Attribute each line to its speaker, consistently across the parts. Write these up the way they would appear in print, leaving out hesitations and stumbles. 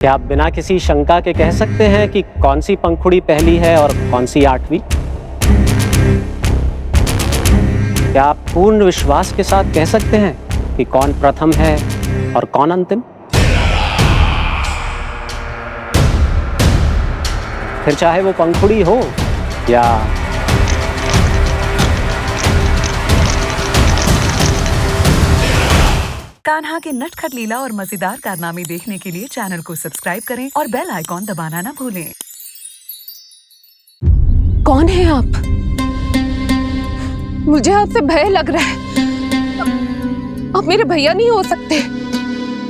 Speaker 1: क्या आप बिना किसी शंका के कह सकते हैं कि कौन सी पंखुड़ी पहली है और कौन सी आठवीं? क्या आप पूर्ण विश्वास के साथ कह सकते हैं कि कौन प्रथम है और कौन अंतिम? फिर चाहे वो पंखुड़ी हो या
Speaker 2: कान्हा के नटखट लीला और मजेदार कारनामे देखने के लिए चैनल को सब्सक्राइब करें और बेल आइकॉन दबाना ना भूलें।
Speaker 3: कौन है आप? मुझे आपसे भय लग रहा है। आप मेरे भैया नहीं हो सकते।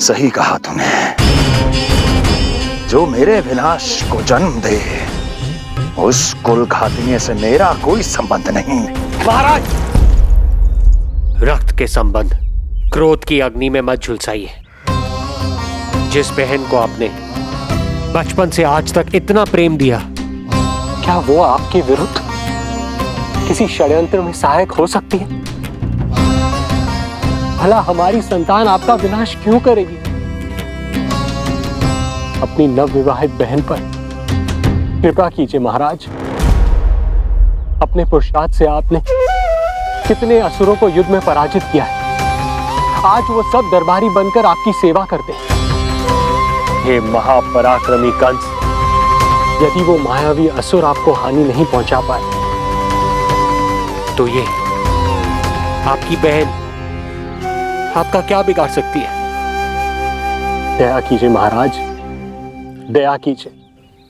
Speaker 4: सही कहा तूने। जो मेरे विनाश को जन्म दे, उस कुल घातिनी से मेरा कोई संबंध नहीं।
Speaker 5: महाराज, रक्त के संबंध क्रोध की अग्नि में मत झुलसाइए। जिस बहन को आपने बचपन से आज तक इतना प्रेम दिया, क्या वो आपके विरुद्ध किसी षड्यंत्र में सहायक हो सकती है? भला हमारी संतान आपका विनाश क्यों करेगी? अपनी नवविवाहित बहन पर कृपा कीजिए महाराज। अपने पुरुषार्थ से आपने कितने असुरों को युद्ध में पराजित किया है। आज वो सब दरबारी बनकर आपकी सेवा करते हैं। हे महापराक्रमी कंस, यदि वो मायावी असुर आपको हानि नहीं पहुंचा पाए, तो ये आपकी बहन आपका क्या बिगाड़ सकती है? दया कीजिए महाराज, दया कीजिए।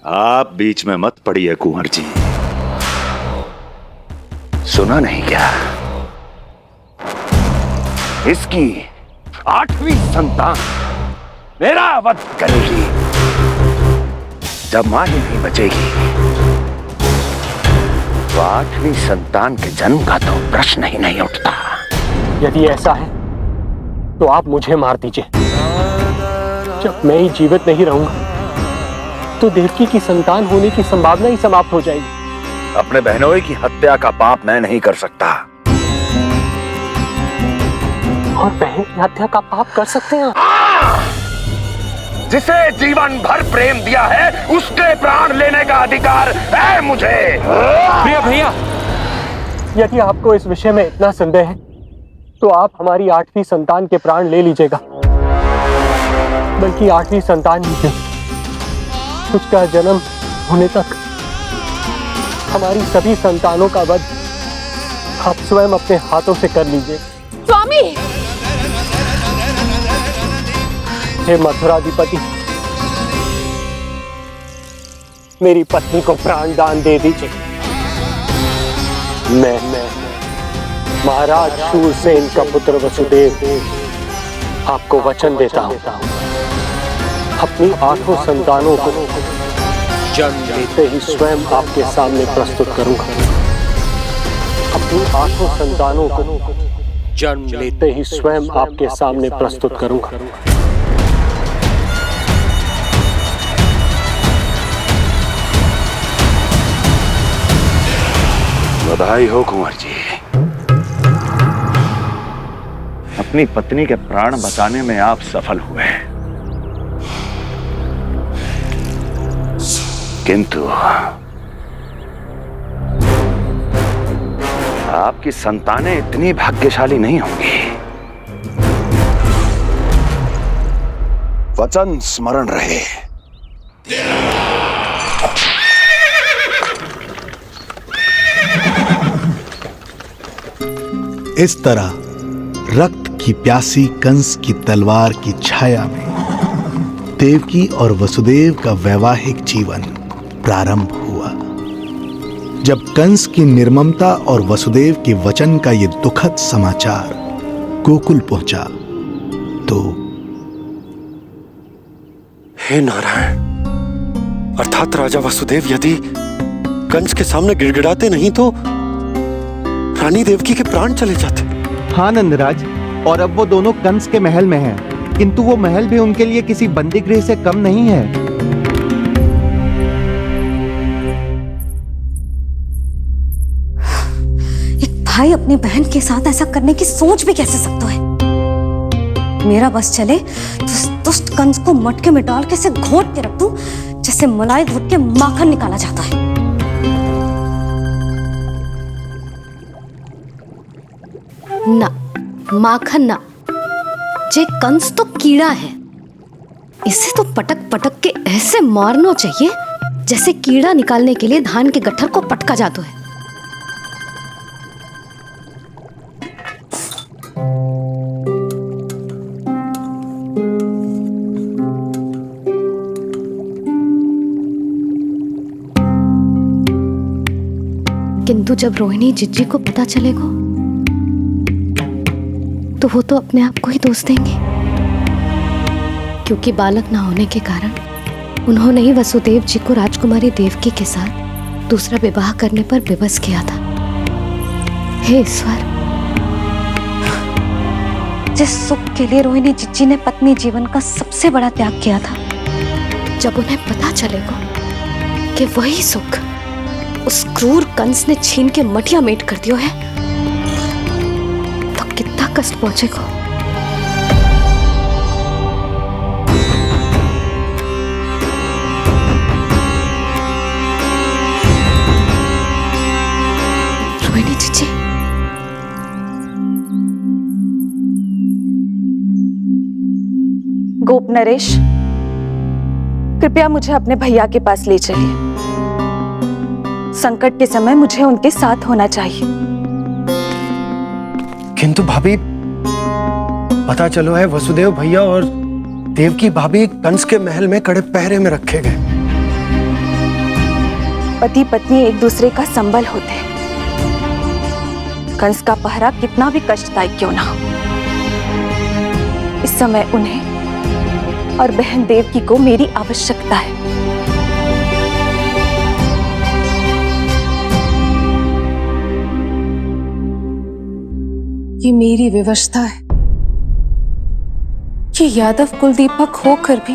Speaker 4: आप बीच में मत पड़िए कुंवर जी। सुना नहीं क्या? इसकी 8वीं संतान मेरा वध करेगी। जब मां ही नहीं बचेगी, तो 8वीं संतान के जन्म का तो प्रश्न ही नहीं उठता।
Speaker 1: यदि ऐसा है तो आप मुझे मार दीजिए। जब मैं ही जीवित नहीं रहूंगा तो देवकी की संतान होने की संभावना ही समाप्त हो जाएगी।
Speaker 4: अपने बहनोई की हत्या का पाप मैं नहीं कर सकता।
Speaker 1: और बहन की हत्या का पाप कर सकते हैं?
Speaker 4: जिसे जीवन भर प्रेम दिया है, उसके प्राण लेने का अधिकार है मुझे।
Speaker 1: प्रिय भैया, यदि आपको इस विषय में इतना संदेह है, तो आप हमारी 8वीं संतान के प्राण ले लीजिएगा। बल्कि 8वीं संतान ही क्यों, उसका जन्म होने तक हमारी सभी संतानों का वध आप स्वयं अपने हाथों से कर लीजिए।
Speaker 3: स्वामी!
Speaker 1: हे मथुराधिपति, मेरी पत्नी को प्राण दान दे दीजिए। मैं महाराज शूरसेन का पुत्र वसुदेव आपको वचन देता हूं, अपनी 8 संतानों को जन्म देते ही स्वयं आपके सामने प्रस्तुत करूंगा। अपनी 8 संतानों को जन्म लेते ही स्वयं आपके सामने प्रस्तुत करूंगा।
Speaker 4: बधाई हो कुंवर जी। अपनी पत्नी के प्राण बचाने में आप सफल हुए, किंतु आपकी संतानें इतनी भाग्यशाली नहीं होंगी। वचन स्मरण रहे।
Speaker 6: इस तरह रक्त की प्यासी कंस की तलवार की छाया में देवकी और वसुदेव का वैवाहिक जीवन प्रारंभ हुआ। जब कंस की निर्ममता और वसुदेव के वचन का ये दुखद समाचार गोकुल पहुंचा, तो
Speaker 7: हे नारायण, अर्थात राजा वसुदेव यदि कंस के सामने गिड़गिड़ाते नहीं तो रानी देवकी के प्राण चले जाते।
Speaker 8: हाँ नंदराज, और अब वो दोनों कंस के महल में हैं, किंतु वो महल भी उनके लिए किसी बंदी गृह से कम नहीं है।
Speaker 9: एक भाई अपनी बहन के साथ ऐसा करने की सोच भी कैसे सकता है? मेरा बस चले तो उस दुष्ट कंस को मटके में डाल के इसे घोट के रख दूं, जैसे मलाई घोट के माखन निकाला जाता है। ना, माखन ना, जे कंस तो कीड़ा है। इसे तो पटक पटक के ऐसे मारना चाहिए जैसे कीड़ा निकालने के लिए धान के गट्ठर को पटका जाता है। किंतु जब रोहिणी जिज्जी को पता चलेगा तो वो तो अपने आप को ही दोष देंगे, क्योंकि बालक ना होने के कारण उन्होंने ही वसुदेव जी को राजकुमारी देवकी के साथ दूसरा विवाह करने पर विवश किया था। हे ईश्वर, जिस सुख के लिए रोहिणी जिज्जी ने पत्नी जीवन का सबसे बड़ा त्याग किया था, जब उन्हें पता चलेगा कि वही सुख उस क्रूर कंस ने छीन के मटिया मेट कर दिया है, तो कितना कष्ट पहुंचेगा। रोहिणी जीजी,
Speaker 3: गोप नरेश, कृपया मुझे अपने भैया के पास ले चलिए। संकट के समय मुझे उनके साथ होना चाहिए।
Speaker 7: किंतु भाभी, पता चलो है वसुदेव भैया और देवकी भाभी कंस के महल में कड़े पहरे में रखे गए।
Speaker 3: पति पत्नी एक दूसरे का संबल होते हैं। कंस का पहरा कितना भी कष्टदायक क्यों ना हो, इस समय उन्हें और बहन देवकी को मेरी आवश्यकता है। ये मेरी व्यवस्था है। ये यादव कुलदीपक होकर भी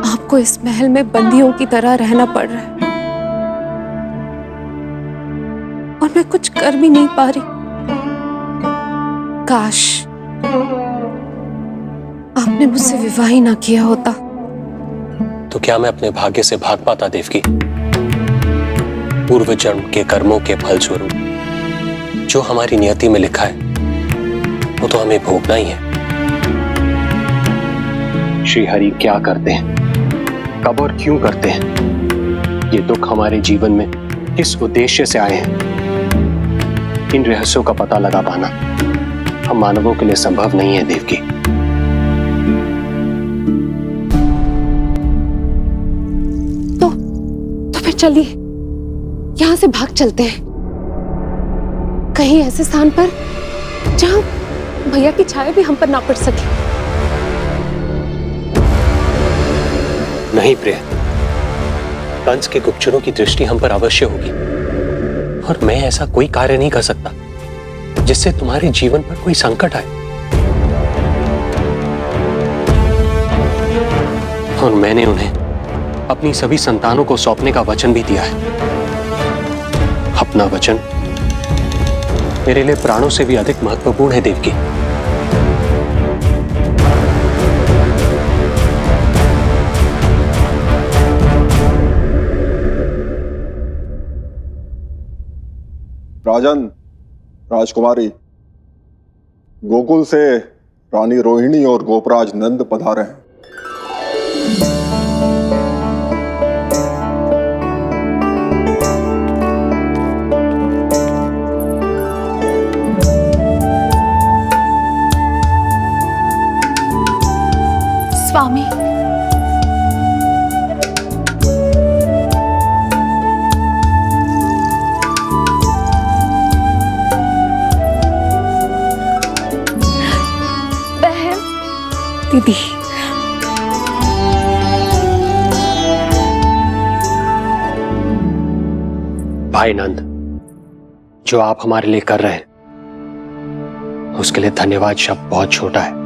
Speaker 3: आपको इस महल में बंदियों की तरह रहना पड़ रहा है, और मैं कुछ कर भी नहीं पा रही। काश आपने मुझसे विवाह ही ना किया होता।
Speaker 5: तो क्या मैं अपने भाग्य से भाग पाता देवकी? पूर्व जन्म के कर्मों के फलस्वरूप जो हमारी नियति में लिखा है वो तो हमें भोगना ही है। श्री हरि क्या करते हैं, कब और क्यों करते हैं, ये दुख हमारे जीवन में किस उद्देश्य से आए हैं, इन रहस्यों का पता लगा पाना हम मानवों के लिए संभव नहीं है देवकी।
Speaker 3: तो फिर चलिए यहां से भाग चलते हैं, कहीं ऐसे स्थान पर जहां भैया की छाया भी हम पर ना पड़ सके।
Speaker 5: नहीं प्रिय, कंस के गुप्तचरों की दृष्टि हम पर अवश्य होगी, और मैं ऐसा कोई कार्य नहीं कर सकता जिससे तुम्हारे जीवन पर कोई संकट आए। और मैंने उन्हें अपनी सभी संतानों को सौंपने का वचन भी दिया है। अपना वचन मेरे लिए प्राणों से भी अधिक महत्वपूर्ण है देवकी।
Speaker 10: राजन, राजकुमारी, गोकुल से रानी रोहिणी और गोपराज नंद पधारे हैं।
Speaker 3: स्वामी, बहन, दीदी,
Speaker 5: भाई नंद, जो आप हमारे लिए कर रहे हैं उसके लिए धन्यवाद शब्द बहुत छोटा है।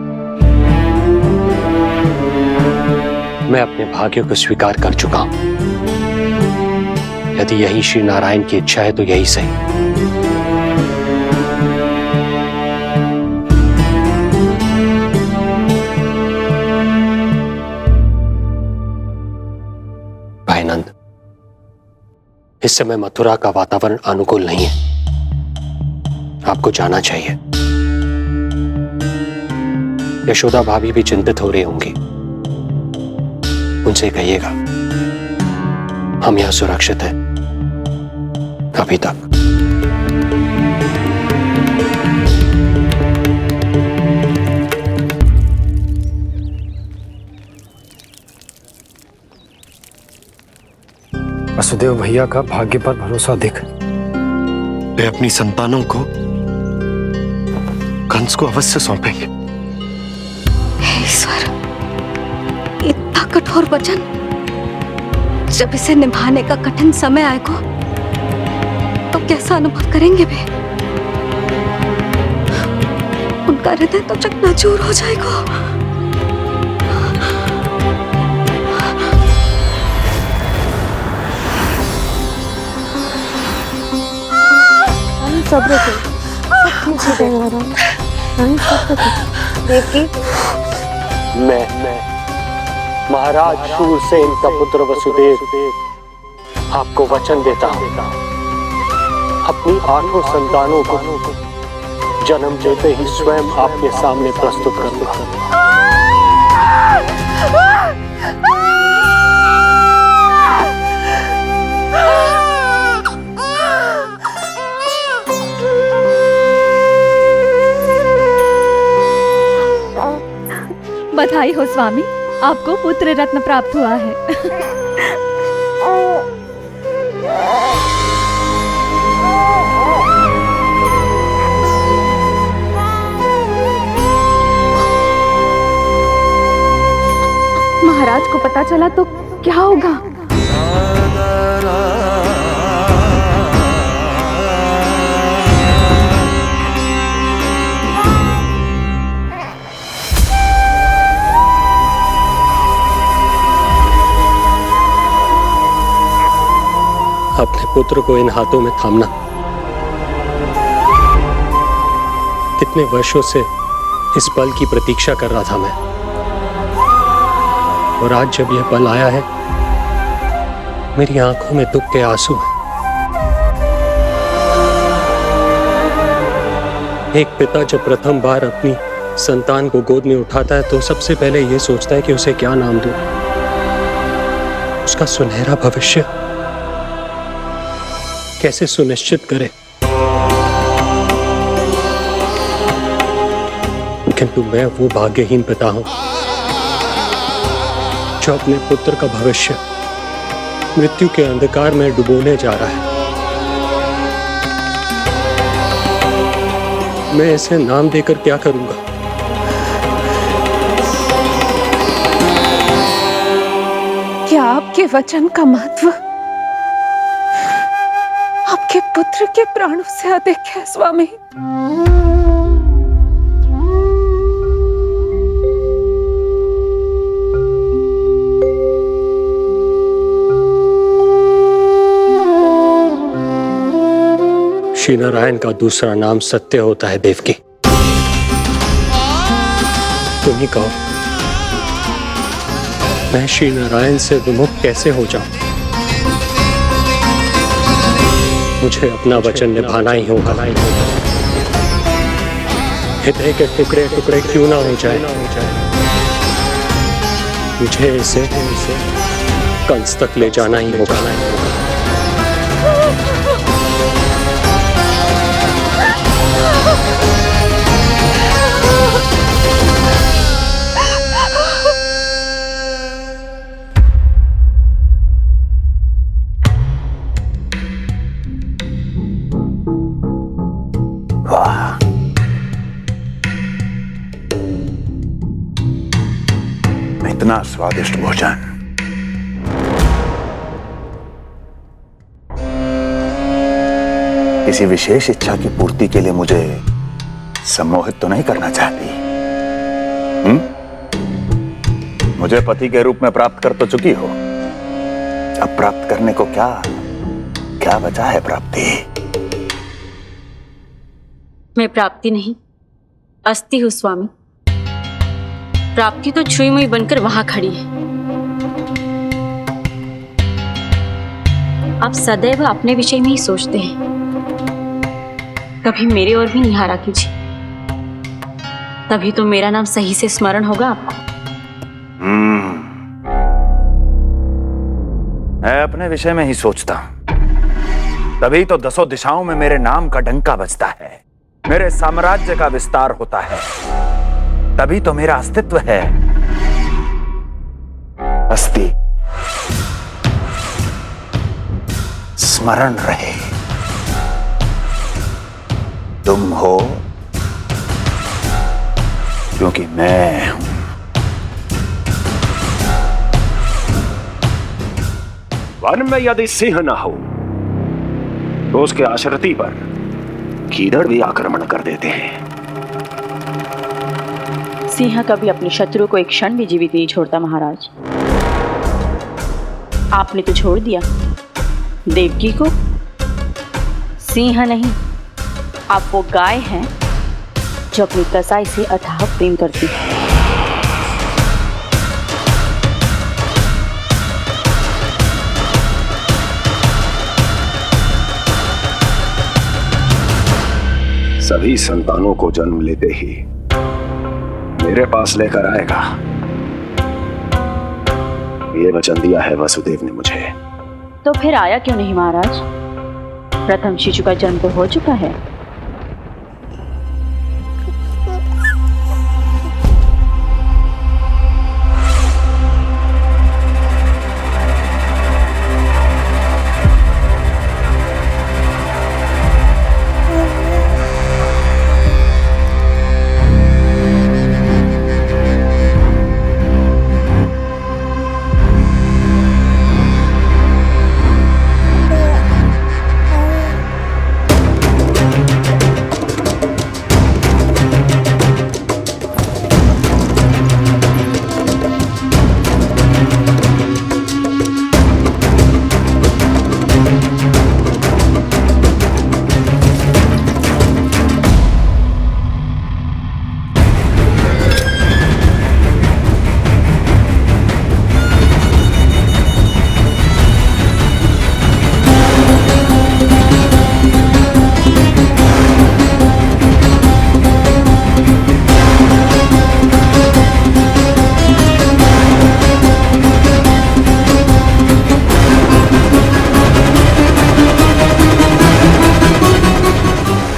Speaker 5: मैं अपने भाग्य को स्वीकार कर चुका हूं। यदि यही श्री नारायण की इच्छा है तो यही सही।
Speaker 1: इस समय मथुरा का वातावरण अनुकूल नहीं है। आपको जाना चाहिए। यशोदा भाभी भी चिंतित हो रही होंगी। उनसे कहिएगा हम यहां सुरक्षित हैं अभी तक।
Speaker 11: वसुदेव भैया का भाग्य पर भरोसा दिख।
Speaker 7: वे अपनी संतानों को कंस को अवश्य सौंपेंगे।
Speaker 9: हे ईश्वर, इतना कठोर वचन, जब इसे निभाने का कठिन समय आएगा तो कैसा अनुभव करेंगे वे? उनका हृदय तो चकनाचूर हो जाएगा।
Speaker 3: सब्र से सब ठीक हो जाएगा। देवकी,
Speaker 1: मैं महाराज शूरसेन का पुत्र वसुदेव आपको वचन देता हूं, अपनी 8 संतानों को जन्म देते ही स्वयं आपके सामने प्रस्तुत कर दूंगा।
Speaker 12: बधाई हो स्वामी, आपको पुत्र रत्न प्राप्त हुआ है। महाराज को पता चला तो क्या होगा?
Speaker 1: अपने पुत्र को इन हाथों में थामना। कितने वर्षों से इस पल की प्रतीक्षा कर रहा था मैं, और आज जब यह पल आया है, मेरी आंखों में दुख के आंसू हैं। एक पिता जब प्रथम बार अपनी संतान को गोद में उठाता है तो सबसे पहले यह सोचता है कि उसे क्या नाम दूं, उसका सुनहरा भविष्य कैसे सुनिश्चित करे। किंतु मैं वो भाग्यहीन पिता हूं जो अपने पुत्र का भविष्य मृत्यु के अंधकार में डुबोने जा रहा है। मैं इसे नाम देकर क्या करूंगा?
Speaker 3: क्या आपके वचन का महत्व आपके पुत्र के प्राणों से अधिक है स्वामी?
Speaker 1: श्री नारायण का दूसरा नाम सत्य होता है देवकी। तुम ही कहो, मैं श्री नारायण से विमुख कैसे हो जाऊं? मुझे अपना वचन निभाना ही होगा। हृदय के टुकड़े टुकड़े क्यों ना हो जाए, मुझे इसे कंस तक ले जाना ही होगा।
Speaker 4: इतना स्वादिष्ट भोजन किसी विशेष इच्छा की पूर्ति के लिए मुझे सम्मोहित तो नहीं करना चाहती? मुझे पति के रूप में प्राप्त कर तो चुकी हो, अब प्राप्त करने को क्या क्या बचा है? प्राप्ति?
Speaker 13: मैं प्राप्ति नहीं, अस्थि हूं स्वामी। प्राप्ति तो छुई मुई बनकर वहां खड़ी है। आप सदैव अपने विषय में ही सोचते हैं, कभी मेरे ओर भी निहारा कीजिए, तभी तो मेरा नाम सही से स्मरण होगा आपको।
Speaker 4: मैं अपने विषय में ही सोचता हूं, तभी तो दसों दिशाओं में मेरे नाम का डंका बजता है, मेरे साम्राज्य का विस्तार होता है, तभी तो मेरा अस्तित्व है। अस्थि स्मरण रहे, तुम हो क्योंकि मैं हूं।
Speaker 14: वन में यदि सिंह न हो तो उसके आश्रिति पर गीदड़ भी आक्रमण कर देते हैं।
Speaker 13: सिंह कभी अपने शत्रु को एक क्षण भी जीवित नहीं छोड़ता महाराज। आपने तो छोड़ दिया देवकी को। सिंह नहीं, आप वो गाय हैं जो अपनी कसाई से अथाह प्रेम करती है।
Speaker 14: सभी संतानों को जन्म लेते ही मेरे पास लेकर आएगा, ये वचन दिया है वसुदेव ने मुझे।
Speaker 13: तो फिर आया क्यों नहीं महाराज? प्रथम शिशु का जन्म तो हो चुका है।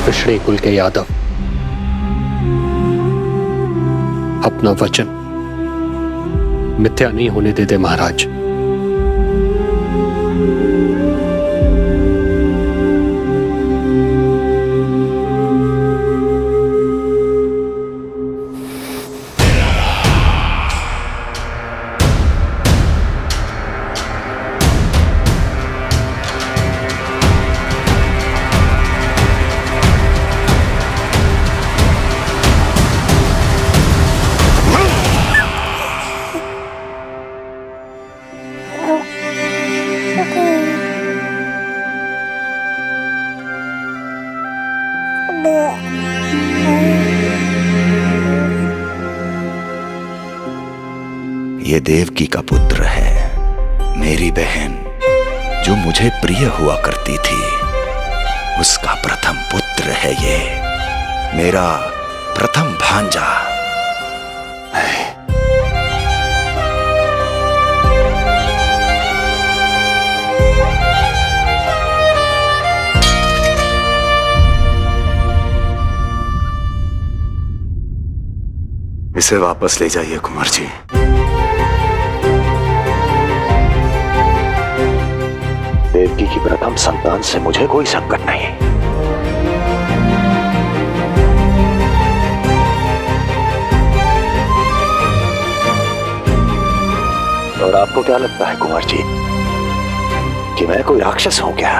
Speaker 5: पिछड़े कुल के यादव अपना वचन मिथ्या नहीं होने देते महाराज।
Speaker 4: ये देवकी का पुत्र है, मेरी बहन जो मुझे प्रिय हुआ करती थी, उसका प्रथम पुत्र है ये, मेरा प्रथम भांजा। इसे वापस ले जाइए कुंवर जी।
Speaker 14: देवकी की प्रथम संतान से मुझे कोई संकट नहीं। और आपको क्या लगता है कुंवर जी कि मैं कोई राक्षस हूं क्या?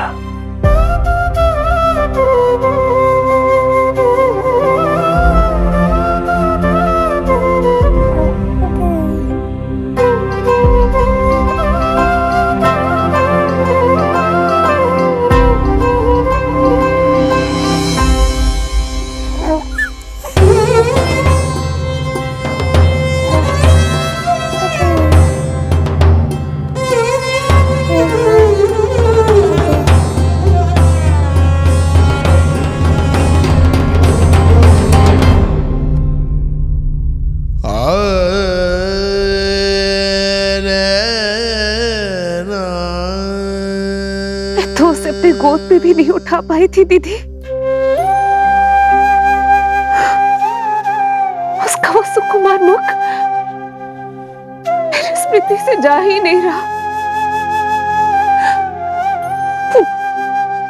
Speaker 3: कभी गोद पे भी नहीं उठा पाई थी दीदी। उसका वो सुकुमार मुख मेरी स्मृति से जा ही नहीं रहा।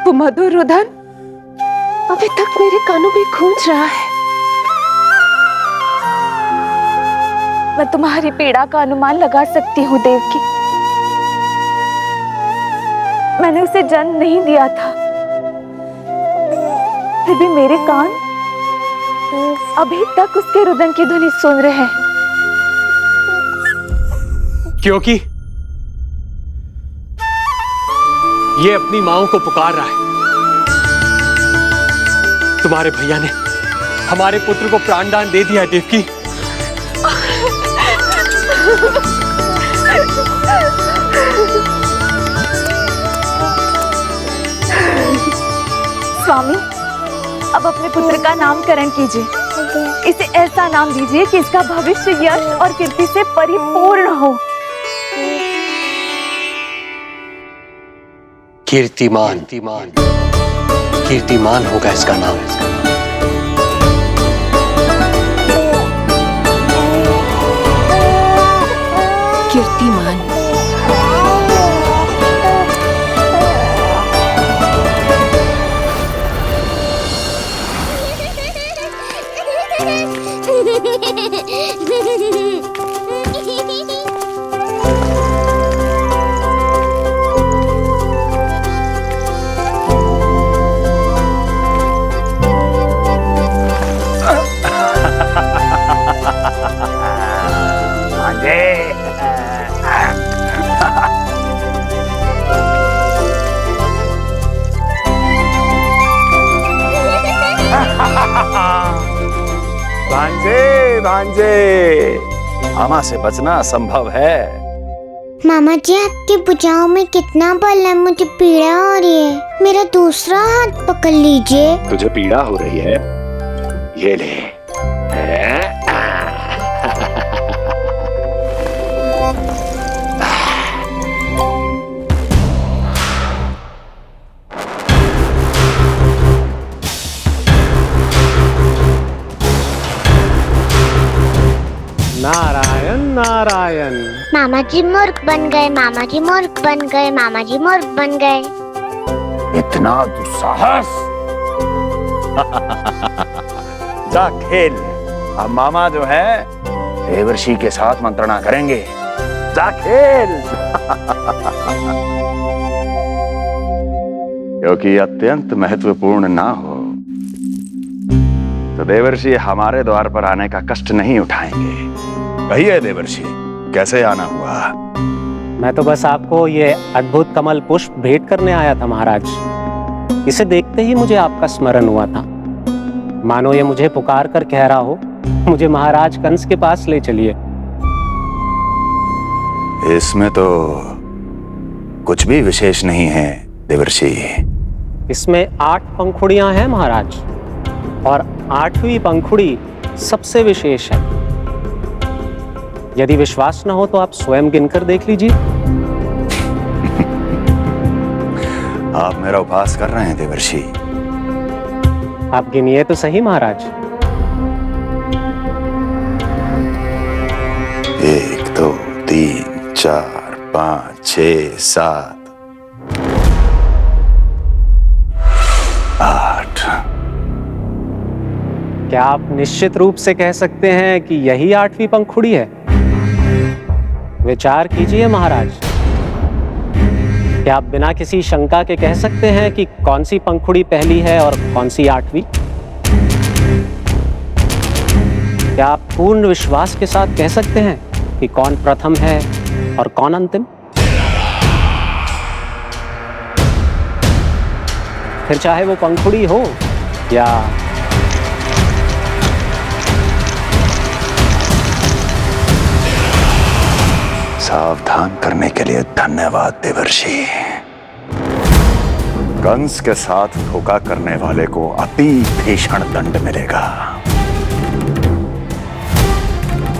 Speaker 3: वो मधुर रुदन अभी तक मेरे कानों में गूंज रहा है।
Speaker 9: मैं तुम्हारी पीड़ा का अनुमान लगा सकती हूँ देवकी। मैंने उसे जन्म नहीं दिया था, फिर भी मेरे कान अभी तक उसके रुदन की ध्वनि सुन रहे हैं।
Speaker 5: क्योंकि ये अपनी माओ को पुकार रहा है। तुम्हारे भैया ने हमारे पुत्र को प्राणदान दे दिया देवकी।
Speaker 9: स्वामी, अब अपने पुत्र का नामकरण कीजिए। इसे ऐसा नाम दीजिए कि इसका भविष्य यश और कीर्ति से परिपूर्ण हो।
Speaker 1: कीर्तिमान। कीर्तिमान होगा इसका नाम।
Speaker 3: कीर्तिमान।
Speaker 4: भांजे भांजे, मामा से बचना असंभव है।
Speaker 15: मामा जी, आपकी भुजाओं में कितना बल है, मुझे पीड़ा हो रही है। मेरा दूसरा हाथ पकड़ लीजिए।
Speaker 14: तुझे पीड़ा हो रही है? ये ले।
Speaker 5: नारायण नारायण।
Speaker 15: मामा जी मूर्ख बन गए, मामा जी मूर्ख बन गए, मामा जी मूर्ख बन गए।
Speaker 4: इतना दुस्साहस! जा खेल। अब मामा जो है देवर्षि के साथ मंत्रणा करेंगे। जा खेल। क्योंकि अत्यंत महत्वपूर्ण ना हो तो देवर्षि हमारे द्वार पर आने का कष्ट नहीं उठाएंगे। कहिए देवर्षि, कैसे आना हुआ?
Speaker 16: मैं तो बस आपको ये अद्भुत कमल पुष्प भेंट करने आया था महाराज। इसे देखते ही मुझे आपका स्मरण हुआ था। मानो ये मुझे पुकार कर कह रहा हो, मुझे महाराज कंस के पास ले चलिए।
Speaker 4: इसमें तो कुछ भी विशेष नहीं है देवर्षि।
Speaker 16: इसमें 8 पंखुड़ियां हैं महाराज, और 8वीं पंखुड़ी सबसे विशेष है। यदि विश्वास न हो तो आप स्वयं गिनकर देख लीजिए।
Speaker 4: आप मेरा उपहास कर रहे हैं देवर्षि।
Speaker 16: आप गिनिए तो सही महाराज।
Speaker 4: 1 2 3 4 5 6 7 8।
Speaker 16: क्या आप निश्चित रूप से कह सकते हैं कि यही 8वीं पंखुड़ी है? विचार कीजिए महाराज। क्या आप बिना किसी शंका के कह सकते हैं कि कौन सी पंखुड़ी पहली है और कौन सी 8वीं? क्या आप पूर्ण विश्वास के साथ कह सकते हैं कि कौन प्रथम है और कौन अंतिम? फिर चाहे वो पंखुड़ी हो या
Speaker 4: सावधान करने के लिए धन्यवाद देवर्षि। कंस के साथ धोखा करने वाले को अति भीषण दंड मिलेगा।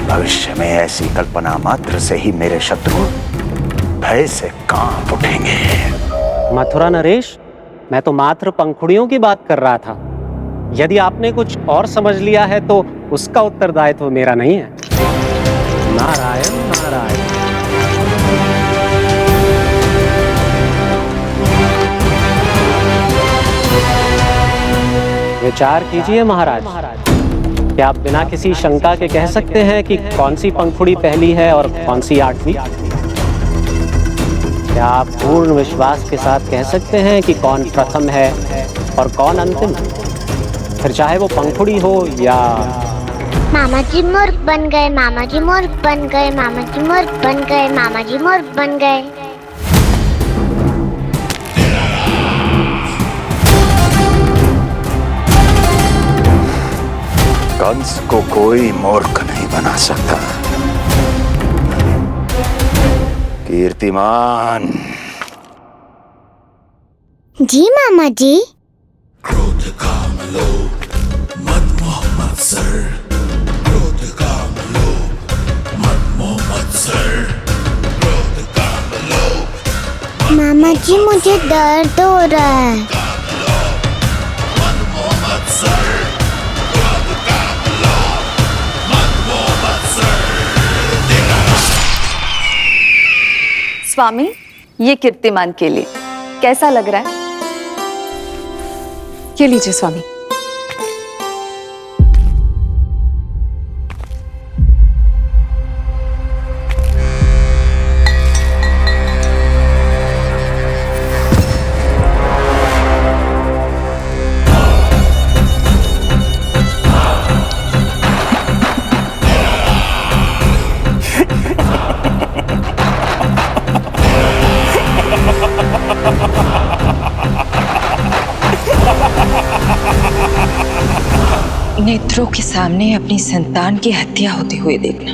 Speaker 4: भविष्य में ऐसी कल्पना मात्र से ही मेरे शत्रु भय से कांप उठेंगे।
Speaker 16: मथुरा नरेश, मैं तो मात्र पंखुड़ियों की बात कर रहा था। यदि आपने कुछ और समझ लिया है तो उसका उत्तरदायित्व मेरा नहीं है। नारायण नारायण। विचार कीजिए महाराज, क्या आप बिना किसी शंका के कह सकते हैं कि कौन सी पंखुड़ी पहली है और कौन सी आठवीं? क्या आप पूर्ण विश्वास के साथ कह सकते हैं कि कौन प्रथम है और कौन अंतिम? फिर चाहे वो पंखुड़ी हो या...
Speaker 15: मामा जी मोर बन गए, मामा जी मोर बन गए, मामा जी मोर बन गए, मामा जी मोर बन गए।
Speaker 4: कंस को कोई मूर्ख नहीं बना सकता। कीर्तिमान।
Speaker 15: जी मामा जी।
Speaker 17: क्रोध काम लोभ मद मोह मत्सर, क्रोध काम लोभ मद मोह मत्सर, क्रोध काम लोभ।
Speaker 15: मामा जी मुझे दर्द हो रहा है।
Speaker 18: स्वामी, ये कीर्तिमान के लिए कैसा लग रहा है?
Speaker 3: ये लीजिए स्वामी।
Speaker 19: नेत्रों के सामने अपनी संतान की हत्या होते हुए देखना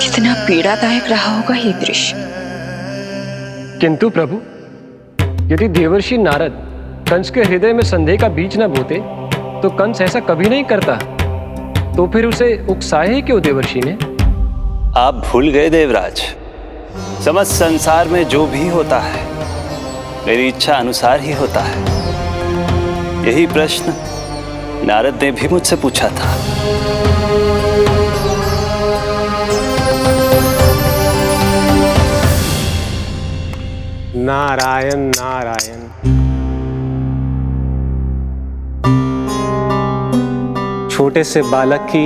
Speaker 19: कितना पीड़ादायक रहा होगा ये दृश्य।
Speaker 5: किंतु प्रभु, यदि देवर्षि नारद कंस के हृदय में संदेह का बीज न बोते तो कंस ऐसा कभी नहीं करता। तो फिर उसे उकसाए ही क्यों देवर्षि ने?
Speaker 4: आप भूल गए देवराज, समस्त संसार में जो भी होता है मेरी इच्छा अनुसार ही होता है। यही प्रश्न नारद ने भी मुझसे पूछा था।
Speaker 16: नारायण नारायण। छोटे से बालक की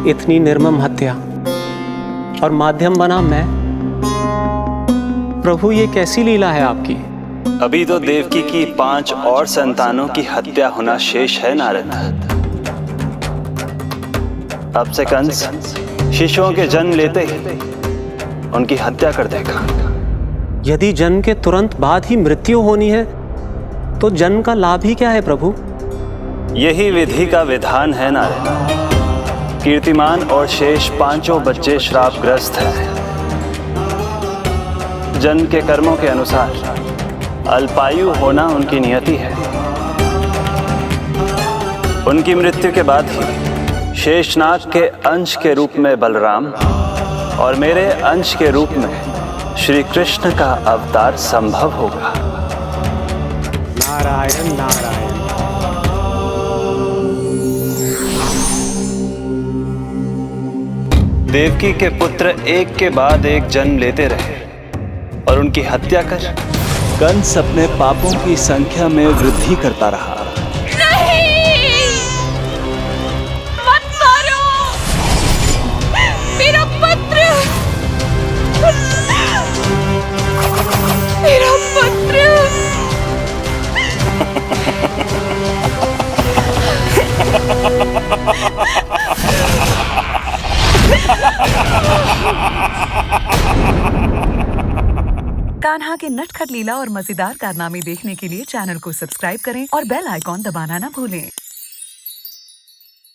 Speaker 16: इतनी निर्मम हत्या और माध्यम बना मैं। प्रभु, ये कैसी लीला है आपकी?
Speaker 4: अभी तो देवकी की 5 और संतानों की हत्या होना शेष है नारद। अब से कंस शिशुओं के जन्म लेते ही उनकी हत्या कर देगा।
Speaker 16: यदि जन्म के तुरंत बाद ही मृत्यु होनी है तो जन्म का लाभ ही क्या है प्रभु?
Speaker 4: यही विधि का विधान है नारद। कीर्तिमान और शेष 5 बच्चे श्रापग्रस्त हैं। जन्म के कर्मों के अनुसार अल्पायु होना उनकी नियति है। उनकी मृत्यु के बाद ही शेषनाग के अंश के रूप में बलराम और मेरे अंश के रूप में श्री कृष्ण का अवतार संभव होगा।
Speaker 16: नारायण नारायण।
Speaker 4: देवकी के पुत्र एक के बाद एक जन्म लेते रहे और उनकी हत्या कर कंस अपने पापों की संख्या में वृद्धि करता रहा।
Speaker 20: नहीं! मत मारो! मेरा पुत्र! मेरा पुत्र!
Speaker 2: कान्हा के नटखट लीला और मजेदार कारनामे देखने के लिए चैनल को सब्सक्राइब करें और बेल आइकॉन दबाना ना भूलें।